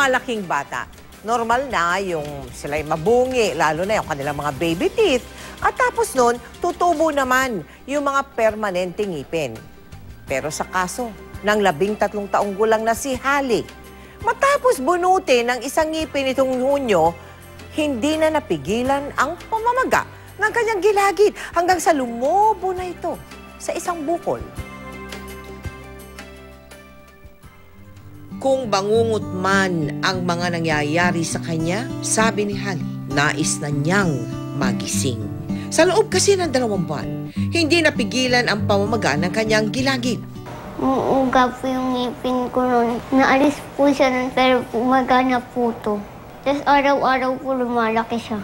lumalaking bata. Normal na yung sila'y mabungi, lalo na yung kanilang mga baby teeth. At tapos nun, tutubo naman yung mga permanenteng ngipin. Pero sa kaso ng 13 taong gulang na si Hali, matapos bunutin ng isang ngipin itong Hunyo, hindi na napigilan ang pamamaga ng kanyang gilagid hanggang sa lumobo na ito sa isang bukol. Kung bangungot man ang mga nangyayari sa kanya, sabi ni Hali, nais na niyang magising. Sa loob kasi ng 2 buwan, hindi napigilan ang pamamaga ng kanyang gilagid. Umuuga po yung ngipin ko noon. Naalis po siya noon pero umagana po to. Tapos araw-araw po lumalaki siya.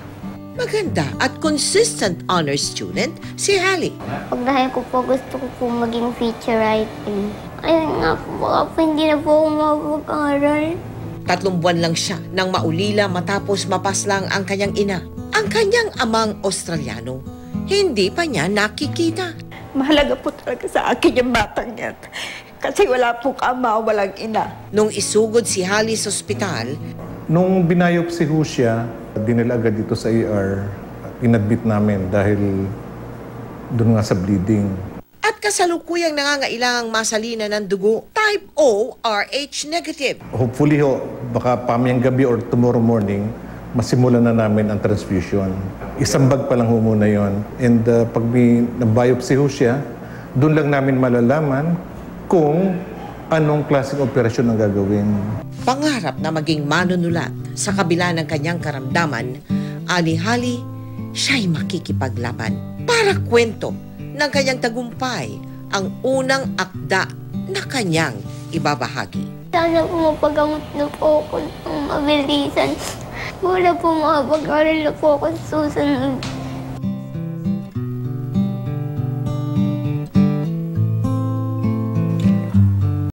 Maganda at consistent honor student si Hali. Pagdahin ko po, gusto ko po maging feature writing. Ayun nga po, baka po hindi na po ako mapag-aral. 3 buwan lang siya nang maulila matapos mapaslang ang kanyang ina. Ang kanyang amang Australiano, hindi pa niya nakikita. Mahalaga po talaga sa akin yung batang yan. Kasi wala pong ama, walang ina. Nung isugod si Hali sa ospital, nung binayopsi ho siya, dinala agad dito sa ER, inadmit namin dahil doon nga sa bleeding. at kasalukuyang nangangailangang masalina ng dugo, type O RH negative. Hopefully ho, baka pamayang gabi or tomorrow morning, masimulan na namin ang transfusion. Isang bag pa lang ho muna yun. And pag may na-biopsy ho siya, doon lang namin malalaman kung anong klaseng operasyon ang gagawin. Pangarap na maging manunulat sa kabila ng kanyang karamdaman, ali-hali siya'y makikipaglaban para kwento ng kanyang tagumpay ang unang akda na kanyang ibabahagi. Sana po mapagamot na po ako ng mabilisan. Wala po makapag-aral na po ako sa susunod.